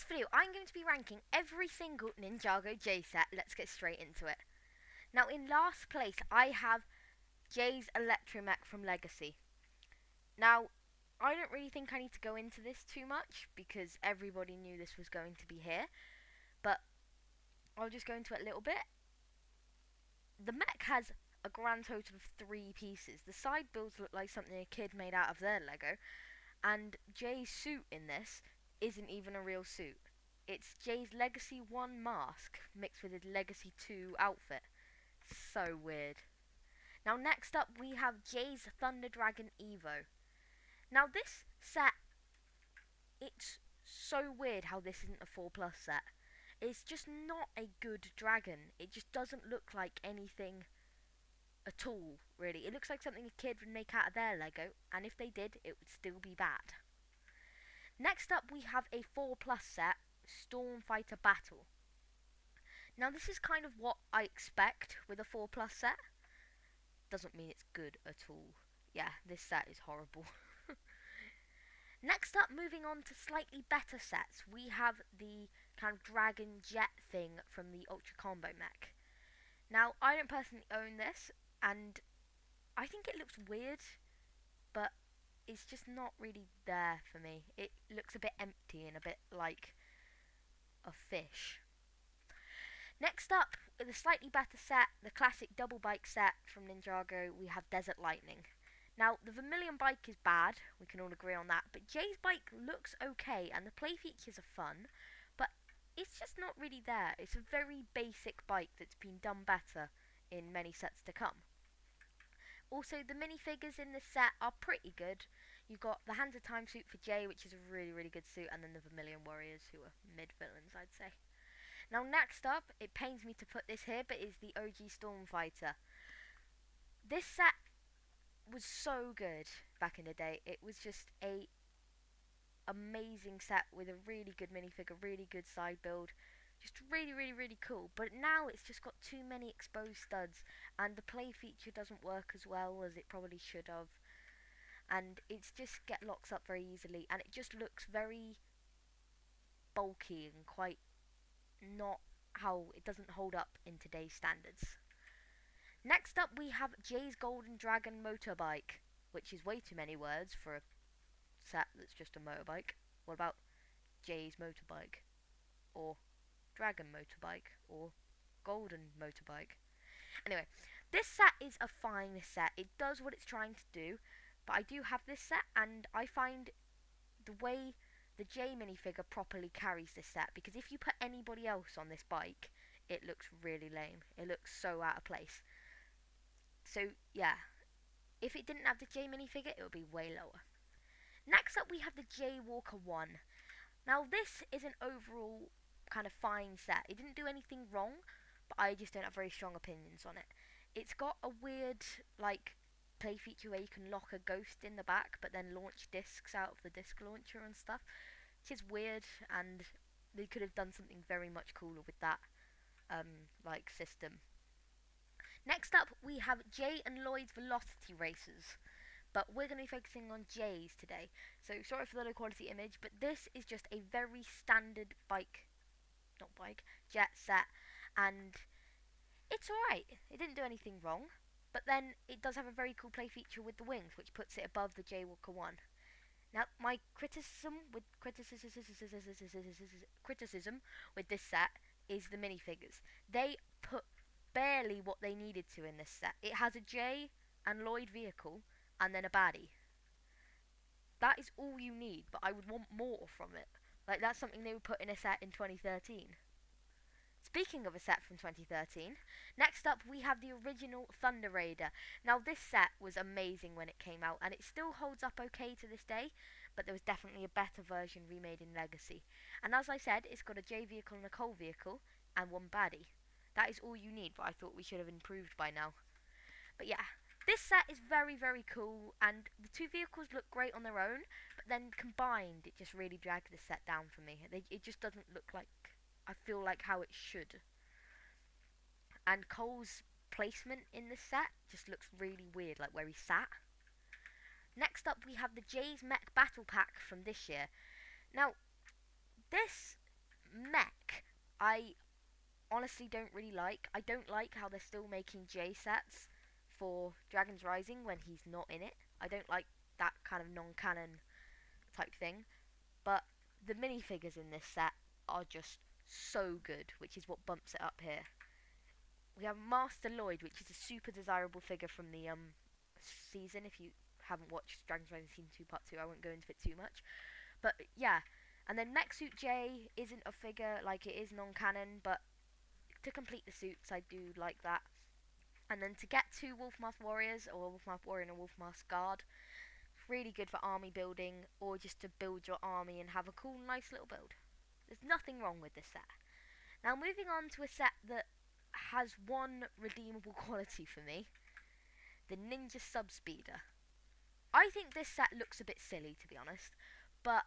this video, I'm going to be ranking every single Ninjago J set. Let's get straight into it. Now, in last place, I have Jay's Electromech from Legacy. Now, I don't really think I need to go into this too much because everybody knew this was going to be here, but I'll just go into it a little bit. The mech has a grand total of 3 pieces. The side builds look like something a kid made out of their Lego, and Jay's suit in this isn't even a real suit. It's Jay's Legacy 1 mask mixed with his Legacy 2 outfit. So weird. Now next up we have Jay's Thunder Dragon Evo. Now this set, it's so weird how this isn't a 4 plus set. It's just not a good dragon. It just doesn't look like anything at all, really. It looks like something a kid would make out of their Lego, and if they did, it would still be bad. Next up we have a 4 plus set, Stormfighter Battle. Now this is kind of what I expect with a 4 plus set. Doesn't mean it's good at all. Yeah, this set is horrible. Next up, moving on to slightly better sets, we have the kind of dragon jet thing from the Ultra Combo mech. Now, I don't personally own this, and I think it looks weird, but it's just not really there for me. It looks a bit empty and a bit like a fish. Next up, with a slightly better set, the classic double bike set from Ninjago, we have Desert Lightning. Now, the Vermilion bike is bad, we can all agree on that, but Jay's bike looks okay and the play features are fun, but it's just not really there. It's a very basic bike that's been done better in many sets to come. Also, the minifigures in this set are pretty good. You've got the Hands of Time suit for Jay, which is a really good suit, and then the Vermilion Warriors, who are mid-villains, I'd say. Now, next up, it pains me to put this here, but is the OG Stormfighter. This set was so good back in the day. It was just a amazing set with a really good minifigure, really good side build, just really cool. But now it's just got too many exposed studs, and the play feature doesn't work as well as it probably should have, and it's just locks up very easily, and it just looks very bulky and quite not how it doesn't hold up in today's standards. Next up we have Jay's Golden Dragon motorbike, which is way too many words for a set that's just a motorbike. What about Jay's motorbike? Or Dragon motorbike? Or Golden motorbike? Anyway, this set is a fine set. It does what it's trying to do, but I do have this set, and I find the way the Jay minifigure properly carries this set, because if you put anybody else on this bike, it looks really lame. It looks so out of place. So, yeah, if it didn't have the J minifigure, it would be way lower. Next up, we have the J Walker 1. Now, this is an overall kind of fine set. It didn't do anything wrong, but I just don't have very strong opinions on it. It's got a weird, like, play feature where you can lock a ghost in the back, but then launch discs out of the disc launcher and stuff, which is weird, and they could have done something very much cooler with that, like, system. Next up, we have Jay and Lloyd's Velocity Racers, but we're going to be focusing on Jay's today. So sorry for the low quality image, but this is just a very standard jet set, and it's alright. It didn't do anything wrong, but then it does have a very cool play feature with the wings, which puts it above the Jay Walker 1. Now, my criticism with this set is the minifigures. They put barely what they needed to in this set. It has a Jay and Lloyd vehicle, and then a baddie. That is all you need, but I would want more from it. Like, that's something they would put in a set in 2013. Speaking of a set from 2013, next up we have the original Thunder Raider. Now, this set was amazing when it came out, and it still holds up okay to this day, but there was definitely a better version remade in Legacy. And as I said, it's got a J vehicle and a Cole vehicle, and one baddie. That is all you need, but I thought we should have improved by now. But yeah, this set is very cool, and the two vehicles look great on their own, but then combined, it just really dragged this set down for me. It just doesn't look like, I feel like, how it should. And Cole's placement in this set just looks really weird, like where he sat. Next up we have the Jay's Mech Battle Pack from this year. Now, this I honestly don't really like. I don't like how they're still making J sets for Dragon's Rising when he's not in it. I don't like that kind of non-canon type thing. But the minifigures in this set are just so good, which is what bumps it up here. We have Master Lloyd, which is a super desirable figure from the season. If you haven't watched Dragon's Rising Season 2 Part 2, I won't go into it too much. But yeah, and then Mech Suit J isn't a figure, like it is non-canon, but to complete the suits, I do like that. And then to get two Wolf Mask Warriors, or a Wolf Mask Warrior and a Wolf Mask Guard, really good for army building, or just to build your army and have a cool, nice little build. There's nothing wrong with this set. Now moving on to a set that has one redeemable quality for me, the Ninja Subspeeder. I think this set looks a bit silly, to be honest, but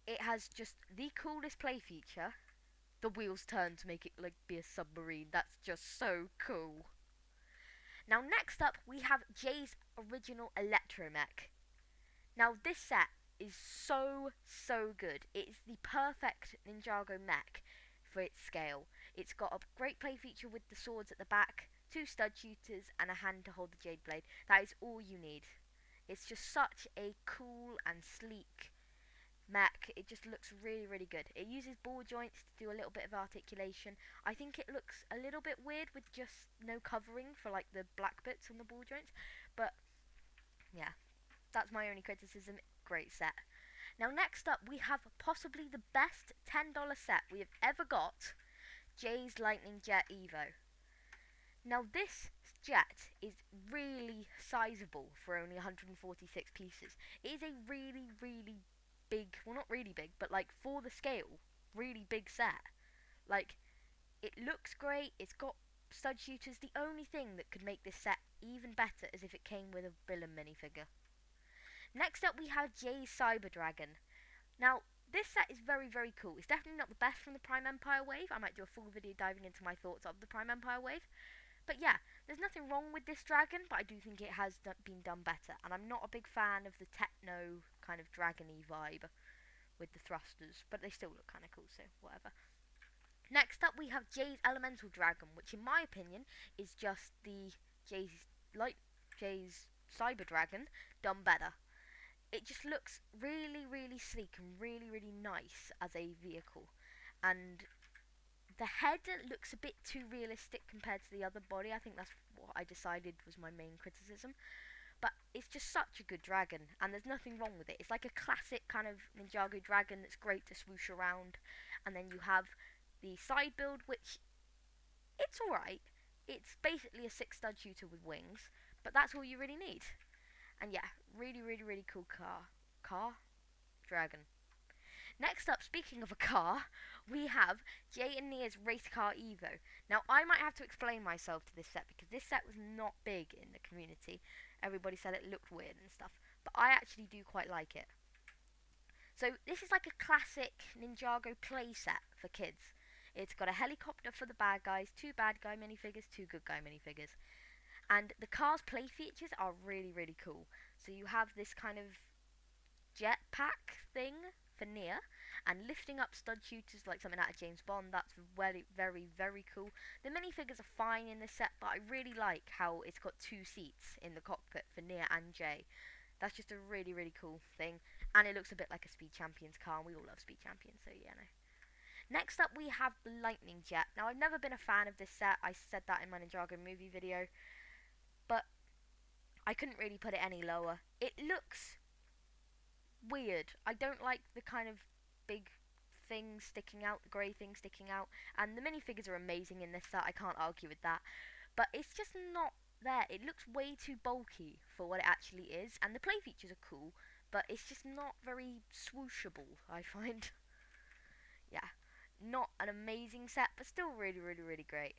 it has just the coolest play feature. The wheels turn to make it like be a submarine. That's just so cool. Now next up we have Jay's original Electromech. Now this set is so good. It's the perfect Ninjago mech for its scale. It's got a great play feature with the swords at the back, two stud shooters and a hand to hold the jade blade. That is all you need. It's just such a cool and sleek mech. It just looks really good. It uses ball joints to do a little bit of articulation. I think it looks a little bit weird with just no covering for like the black bits on the ball joints, but yeah, that's my only criticism. Great set. Now next up we have possibly the best $10 set we have ever got, Jay's Lightning Jet Evo. Now this jet is really sizable for only 146 pieces. It is a really big, well not really big, but like for the scale, really big set. Like, it looks great, it's got stud shooters. The only thing that could make this set even better is if it came with a villain minifigure. Next up we have Jay's Cyber Dragon. Now, this set is very cool. It's definitely not the best from the Prime Empire wave. I might do a full video diving into my thoughts of the Prime Empire wave. But yeah, there's nothing wrong with this dragon, but I do think it has been done better. And I'm not a big fan of the techno kind of dragony vibe with the thrusters, but they still look kind of cool, so whatever. Next up we have Jay's Elemental Dragon, which in my opinion is just the Jay's Cyber Dragon done better. It just looks really sleek and really nice as a vehicle. And the head looks a bit too realistic compared to the other body. I think that's what I decided was my main criticism. But it's just such a good dragon, and there's nothing wrong with it. It's like a classic kind of Ninjago dragon that's great to swoosh around. And then you have the side build, which, it's alright. It's basically a 6 stud shooter with wings, but that's all you really need. And yeah, really cool car? Dragon. Next up, speaking of a car, we have Jay and Nia's Race Car Evo. Now, I might have to explain myself to this set because this set was not big in the community. Everybody said it looked weird and stuff, but I actually do quite like it. So, this is like a classic Ninjago play set for kids. It's got a helicopter for the bad guys, 2 bad guy minifigures, 2 good guy minifigures. And the car's play features are really cool. So you have this kind of jetpack thing for Nia, and lifting up stud shooters like something out of James Bond. That's very cool. The minifigures are fine in this set, but I really like how it's got 2 seats in the cockpit for Nia and Jay. That's just a really cool thing, and it looks a bit like a Speed Champions car, and we all love Speed Champions, so yeah, no. Next up we have the Lightning Jet. Now, I've never been a fan of this set. I said that in my Ninjago movie video, but I couldn't really put it any lower. It looks weird. I don't like the kind of big thing sticking out, the grey thing sticking out, and the minifigures are amazing in this set, I can't argue with that, but it's just not there. It looks way too bulky for what it actually is, and the play features are cool, but it's just not very swooshable, I find. Yeah, not an amazing set, but still really great.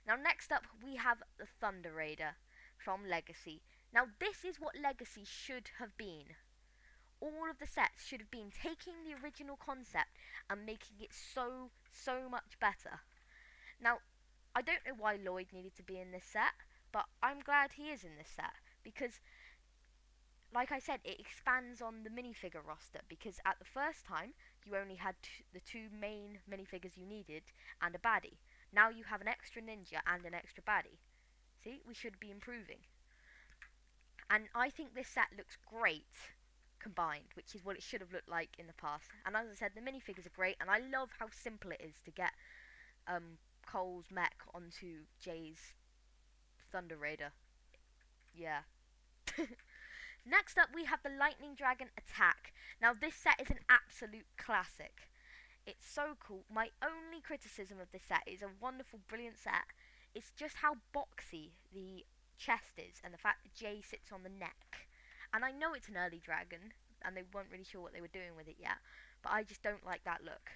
Now next up we have the Thunder Raider from Legacy. Now this is what Legacy should have been. All of the sets should have been taking the original concept and making it so much better. Now, I don't know why Lloyd needed to be in this set, but I'm glad he is in this set, because like I said, it expands on the minifigure roster because at the first time you only had the two main minifigures you needed and a baddie. Now you have an extra ninja and an extra baddie. See, we should be improving. And I think this set looks great combined, which is what it should have looked like in the past. And as I said, the minifigures are great, and I love how simple it is to get Cole's mech onto Jay's Thunder Raider. Yeah. Next up, we have the Lightning Dragon Attack. Now, this set is an absolute classic. It's so cool. My only criticism of this set is a wonderful, brilliant set. It's just how boxy the chest is and the fact that Jay sits on the neck. And I know it's an early dragon, and they weren't really sure what they were doing with it yet, but I just don't like that look.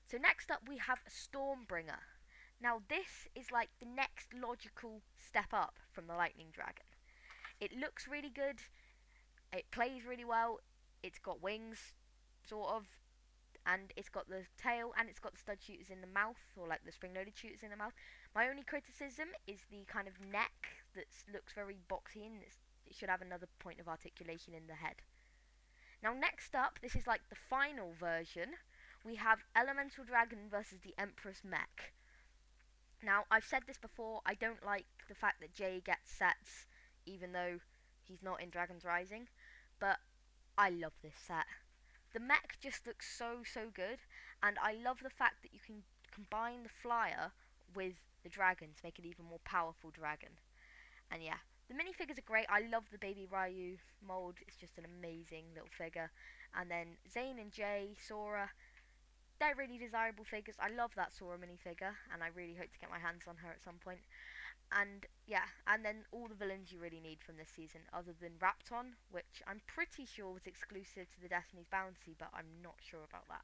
So next up, we have Stormbringer. Now, this is like the next logical step up from the Lightning Dragon. It looks really good. It plays really well. It's got wings, sort of, and it's got the tail, and it's got the stud shooters in the mouth, or like the spring-loaded shooters in the mouth. My only criticism is the kind of neck that looks very boxy, and it should have another point of articulation in the head. Now, next up, this is like the final version. We have Elemental Dragon versus the Empress Mech. Now, I've said this before, I don't like the fact that Jay gets sets, even though he's not in Dragon's Rising, but I love this set. The mech just looks so good, and I love the fact that you can combine the flyer with the dragon to make an even more powerful dragon. And yeah, the minifigures are great. I love the Baby Ryu mold. It's just an amazing little figure. And then Zane and Jay, Sora, they're really desirable figures. I love that Sora minifigure, and I really hope to get my hands on her at some point. And yeah, and then all the villains you really need from this season, other than Rapton, which I'm pretty sure was exclusive to the Destiny's Bounty, but I'm not sure about that.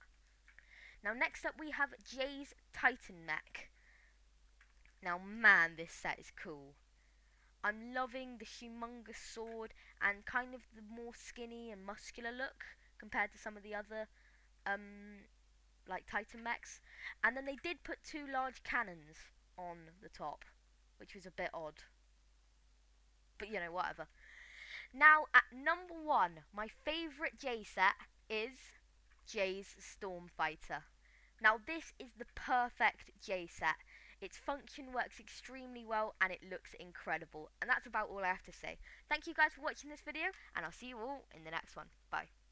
Now, next up we have Jay's Titan Mech. Now, man, this set is cool. I'm loving the humongous sword and kind of the more skinny and muscular look compared to some of the other like Titan mechs. And then they did put two large cannons on the top, which was a bit odd. But you know, whatever. Now, at number one, my favourite Jay set is Jay's Stormfighter. Now, this is the perfect Jay set. Its function works extremely well and it looks incredible. And that's about all I have to say. Thank you guys for watching this video, and I'll see you all in the next one. Bye.